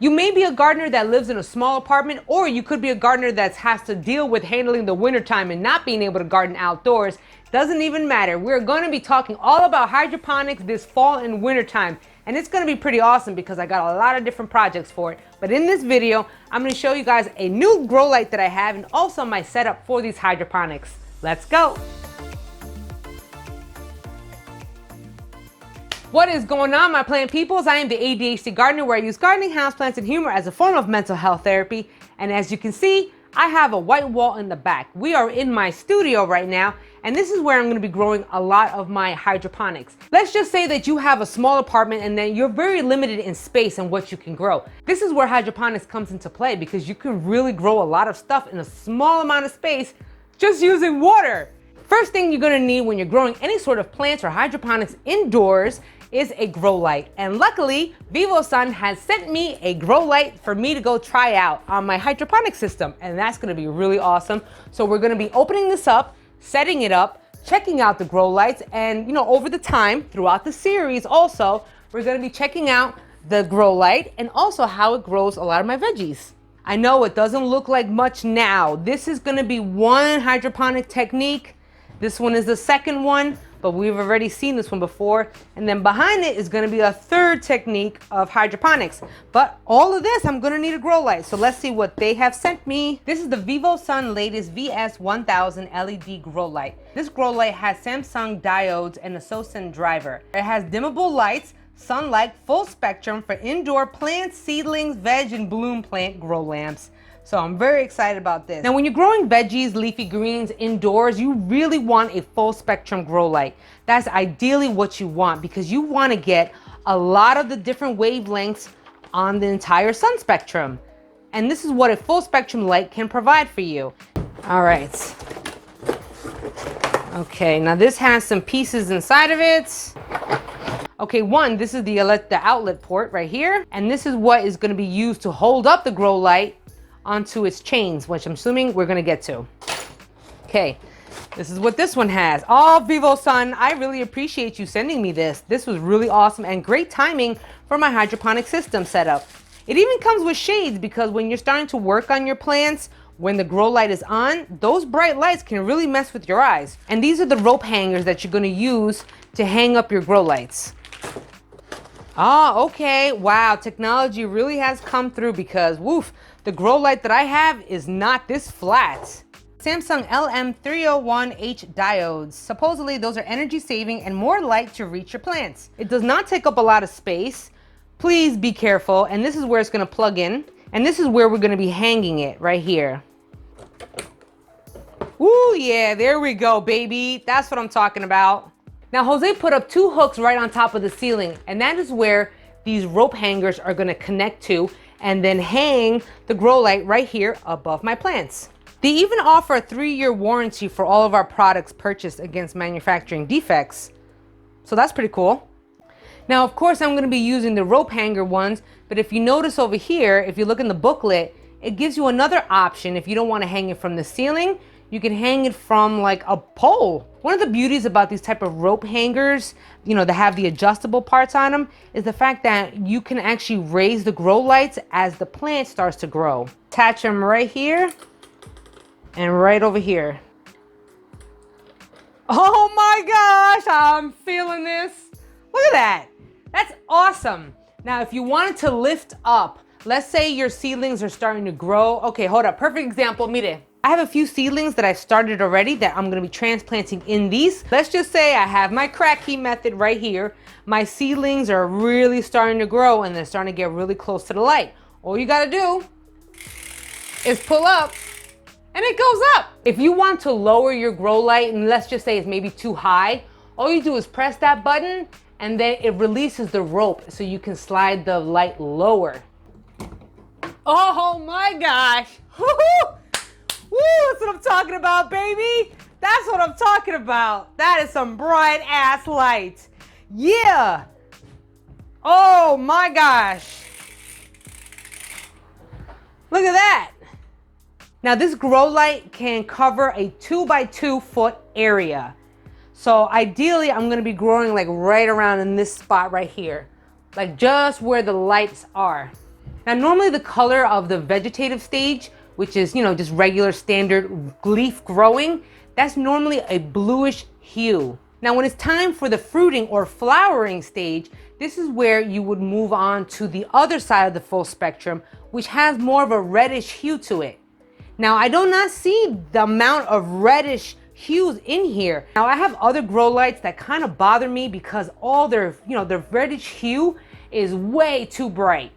You may be a gardener that lives in a small apartment, or you could be a gardener that has to deal with handling the wintertime and not being able to garden outdoors. Doesn't even matter. We're going to be talking all about hydroponics this fall and wintertime. And it's going to be pretty awesome because I got a lot of different projects for it. But in this video, I'm going to show you guys a new grow light that I have and also my setup for these hydroponics. Let's go. What is going on, my plant peoples? I am the ADHD gardener, where I use gardening, houseplants, and humor as a form of mental health therapy. And as you can see, I have a white wall in the back. We are in my studio right now, and this is where I'm going to be growing a lot of my hydroponics. Let's just say that you have a small apartment and then you're very limited in space and what you can grow. This is where hydroponics comes into play because you can really grow a lot of stuff in a small amount of space just using water. First thing you're going to need when you're growing any sort of plants or hydroponics indoors is a grow light. And luckily, Vivosun has sent me a grow light for me to go try out on my hydroponic system. And that's gonna be really awesome. So we're gonna be opening this up, setting it up, checking out the grow lights. And over the time, throughout the series also, we're gonna be checking out the grow light and also how it grows a lot of my veggies. I know it doesn't look like much now. This is gonna be one hydroponic technique. This one is the second one, but we've already seen this one before. And then behind it is gonna be a third technique of hydroponics. But all of this, I'm gonna need a grow light. So let's see what they have sent me. This is the Vivosun latest VS1000 LED grow light. This grow light has Samsung diodes and a Vivosun driver. It has dimmable lights, sunlight, full spectrum for indoor plants, seedlings, veg, and bloom plant grow lamps. So I'm very excited about this. Now, when you're growing veggies, leafy greens indoors, you really want a full spectrum grow light. That's ideally what you want because you want to get a lot of the different wavelengths on the entire sun spectrum. And this is what a full spectrum light can provide for you. All right. Okay, now this has some pieces inside of it. Okay, this is the outlet port right here. And this is what is going to be used to hold up the grow light onto its chains, which I'm assuming we're gonna get to. Okay, this is what this one has. Oh, Vivosun, I really appreciate you sending me this. This was really awesome and great timing for my hydroponic system setup. It even comes with shades because when you're starting to work on your plants, when the grow light is on, those bright lights can really mess with your eyes. And these are the rope hangers that you're gonna use to hang up your grow lights. Oh, okay, wow, technology really has come through because, woof, the grow light that I have is not this flat. Samsung LM301H diodes. Supposedly those are energy saving and more light to reach your plants. It does not take up a lot of space. Please be careful. And this is where it's gonna plug in. And this is where we're gonna be hanging it right here. Ooh, yeah, there we go, baby. That's what I'm talking about. Now, Jose put up 2 hooks right on top of the ceiling, and that is where these rope hangers are gonna connect to and then hang the grow light right here above my plants. They even offer a 3-year warranty for all of our products purchased against manufacturing defects. So that's pretty cool. Now, of course, I'm gonna be using the rope hanger ones, but if you notice over here, if you look in the booklet, it gives you another option. If you don't wanna hang it from the ceiling, you can hang it from like a pole. One of the beauties about these type of rope hangers, that have the adjustable parts on them, is the fact that you can actually raise the grow lights as the plant starts to grow. Attach them right here and right over here. Oh my gosh, I'm feeling this. Look at that. That's awesome. Now, if you wanted to lift up, let's say your seedlings are starting to grow. Okay, hold up, perfect example, mire. I have a few seedlings that I started already that I'm gonna be transplanting in these. Let's just say I have my Kratky method right here. My seedlings are really starting to grow and they're starting to get really close to the light. All you gotta do is pull up and it goes up. If you want to lower your grow light, and let's just say it's maybe too high, all you do is press that button and then it releases the rope so you can slide the light lower. Oh my gosh. Woo-hoo! Woo, that's what I'm talking about, baby. That's what I'm talking about. That is some bright ass light. Yeah. Oh my gosh. Look at that. Now this grow light can cover a 2 by 2 foot area. So ideally I'm gonna be growing like right around in this spot right here. Like just where the lights are. Now, normally the color of the vegetative stage, which is, just regular standard leaf growing, that's normally a bluish hue. Now, when it's time for the fruiting or flowering stage, this is where you would move on to the other side of the full spectrum, which has more of a reddish hue to it. Now, I do not see the amount of reddish hues in here. Now, I have other grow lights that kind of bother me because all their reddish hue is way too bright.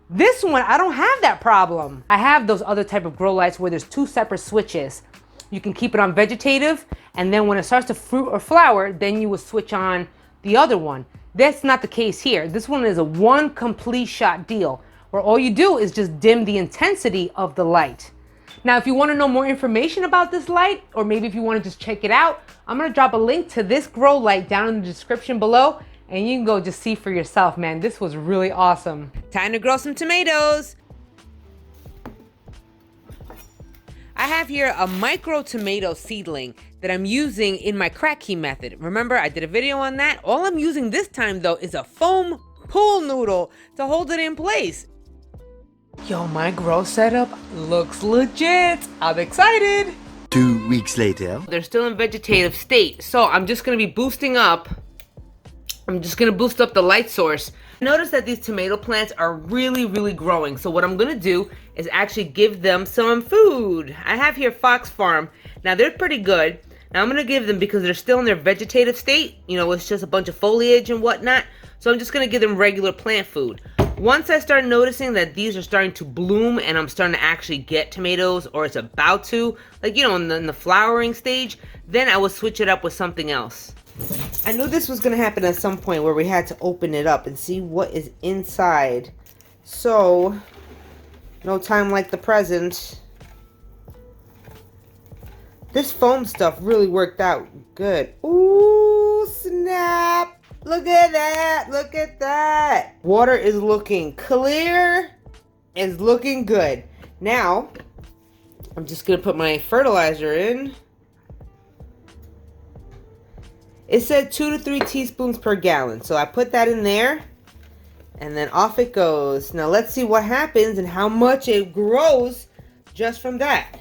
This one, I don't have that problem. I have those other type of grow lights where there's two separate switches. You can keep it on vegetative, and then when it starts to fruit or flower, then you would switch on the other one. That's not the case here. This one is a one complete shot deal, where all you do is just dim the intensity of the light. Now, if you want to know more information about this light, or maybe if you want to just check it out, I'm going to drop a link to this grow light down in the description below, and you can go just see for yourself, man. This was really awesome. Time to grow some tomatoes. I have here a micro tomato seedling that I'm using in my Kratky method. Remember, I did a video on that. All I'm using this time though is a foam pool noodle to hold it in place. Yo, my grow setup looks legit. I'm excited. 2 weeks later. They're still in vegetative state, so I'm just gonna be boosting up. I'm just gonna boost up the light source. Notice that these tomato plants are really, really growing. So what I'm gonna do is actually give them some food. I have here Fox Farm. Now they're pretty good. Now I'm gonna give them, because they're still in their vegetative state, it's just a bunch of foliage and whatnot. So I'm just gonna give them regular plant food. Once I start noticing that these are starting to bloom and I'm starting to actually get tomatoes, or it's about to, in the flowering stage, then I will switch it up with something else. I knew this was going to happen at some point where we had to open it up and see what is inside. So, no time like the present. This foam stuff really worked out good. Ooh, snap. Look at that. Look at that. Water is looking clear. It's looking good. Now, I'm just going to put my fertilizer in. It said 2 to 3 teaspoons per gallon. So I put that in there, and then off it goes. Now let's see what happens and how much it grows just from that.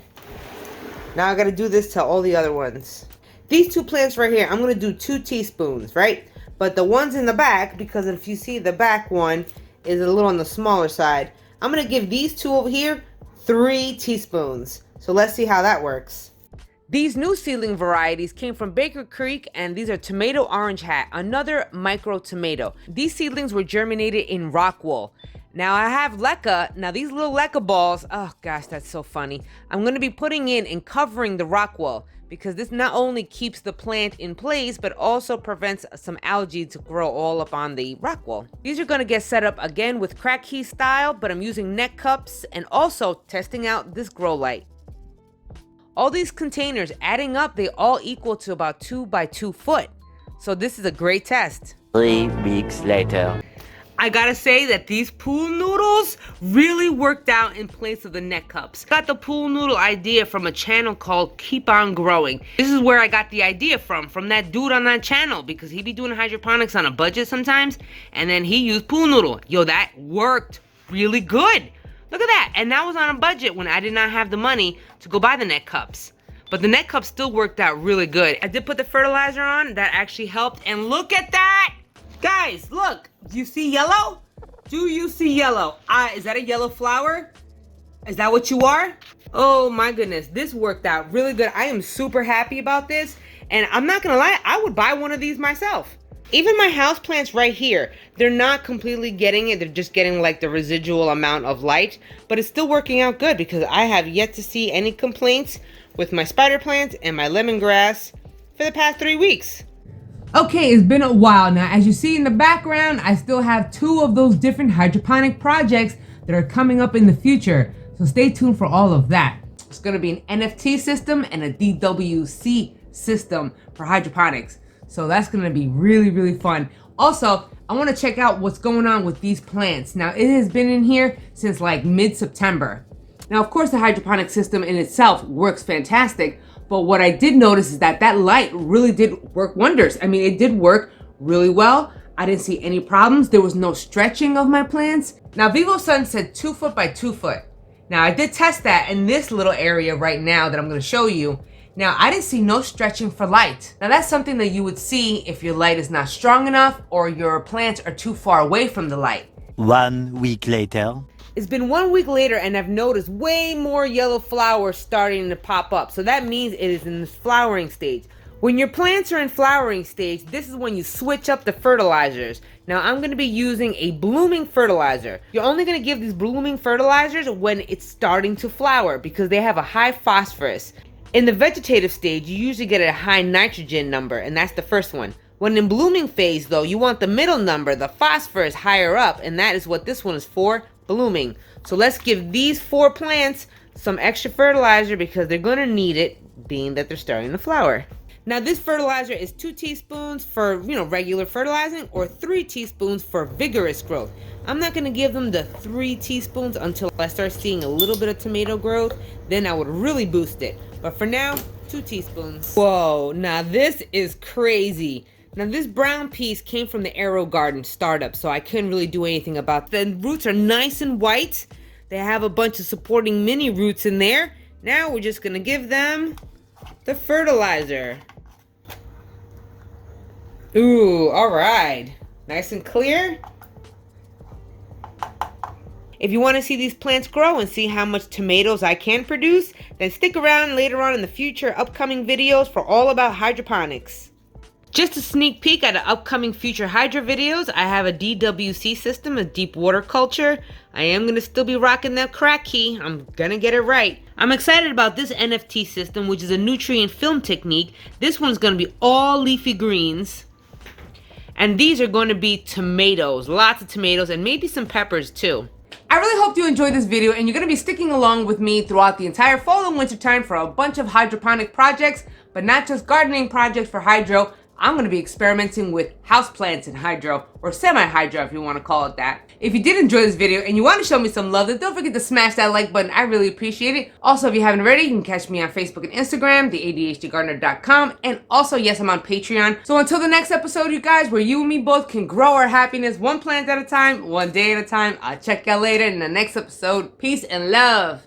Now I got to do this to all the other ones. These two plants right here, I'm going to do 2 teaspoons, right? But the ones in the back, because if you see the back one is a little on the smaller side, I'm going to give these two over here 3 teaspoons. So let's see how that works. These new seedling varieties came from Baker Creek, and these are Tomato Orange Hat, another micro tomato. These seedlings were germinated in rock wool. Now I have leca. Now these little leca balls, oh gosh, that's so funny. I'm going to be putting in and covering the rock wool, because this not only keeps the plant in place, but also prevents some algae to grow all up on the rock wool. These are going to get set up again with Kratky style, but I'm using neck cups and also testing out this grow light. All these containers adding up, they all equal to about 2 by 2 foot. So this is a great test. 3 weeks later. I gotta say that these pool noodles really worked out in place of the neck cups. Got the pool noodle idea from a channel called Keep On Growing. This is where I got the idea from that dude on that channel, because he be doing hydroponics on a budget sometimes, and then he used pool noodle. Yo, that worked really good. Look at that. And that was on a budget when I did not have the money to go buy the neck cups. But the neck cups still worked out really good. I did put the fertilizer on. That actually helped. And look at that. Guys, look. Do you see yellow? Do you see yellow? Is that a yellow flower? Is that what you are? Oh my goodness. This worked out really good. I am super happy about this. And I'm not going to lie. I would buy one of these myself. Even my houseplants right here, they're not completely getting it. They're just getting like the residual amount of light, but it's still working out good, because I have yet to see any complaints with my spider plant and my lemongrass for the past 3 weeks. Okay, it's been a while now. As you see in the background, I still have 2 of those different hydroponic projects that are coming up in the future. So stay tuned for all of that. It's going to be an NFT system and a DWC system for hydroponics. So that's going to be really, really fun. Also, I want to check out what's going on with these plants. Now, it has been in here since like mid-September. Now, of course, the hydroponic system in itself works fantastic. But what I did notice is that light really did work wonders. I mean, it did work really well. I didn't see any problems. There was no stretching of my plants. Now, Vivosun said 2 foot by 2 foot. Now, I did test that in this little area right now that I'm going to show you. Now, I didn't see no stretching for light. Now, that's something that you would see if your light is not strong enough or your plants are too far away from the light. 1 week later. It's been 1 week later and I've noticed way more yellow flowers starting to pop up. So that means it is in this flowering stage. When your plants are in flowering stage, this is when you switch up the fertilizers. Now I'm going to be using a blooming fertilizer. You're only going to give these blooming fertilizers when it's starting to flower because they have a high phosphorus. In the vegetative stage, you usually get a high nitrogen number, and that's the first one. When in blooming phase though, you want the middle number, the phosphorus higher up, and that is what this one is for, blooming. So let's give these 4 plants some extra fertilizer because they're going to need it, being that they're starting to flower. Now this fertilizer is 2 teaspoons for, regular fertilizing or 3 teaspoons for vigorous growth. I'm not going to give them the 3 teaspoons until I start seeing a little bit of tomato growth. Then I would really boost it. But for now, 2 teaspoons. Whoa, now this is crazy. Now this brown piece came from the Aero Garden startup, so I couldn't really do anything about it. The roots are nice and white. They have a bunch of supporting mini roots in there. Now we're just going to give them the fertilizer. Ooh, all right. Nice and clear. If you want to see these plants grow and see how much tomatoes I can produce, then stick around later on in the future upcoming videos for all about hydroponics. Just a sneak peek at the upcoming future hydro videos, I have a DWC system, a deep water culture. I am going to still be rocking that Kratky. I'm going to get it right. I'm excited about this NFT system, which is a nutrient film technique. This one's going to be all leafy greens. And these are going to be tomatoes, lots of tomatoes, and maybe some peppers too. I really hope you enjoyed this video and you're going to be sticking along with me throughout the entire fall and winter time for a bunch of hydroponic projects, but not just gardening projects for hydro. I'm going to be experimenting with houseplants in hydro, or semi-hydro if you want to call it that. If you did enjoy this video and you want to show me some love, then don't forget to smash that like button. I really appreciate it. Also, if you haven't already, you can catch me on Facebook and Instagram, theadhdgardener.com, and also, yes, I'm on Patreon. So until the next episode, you guys, where you and me both can grow our happiness one plant at a time, one day at a time, I'll check y'all later in the next episode. Peace and love.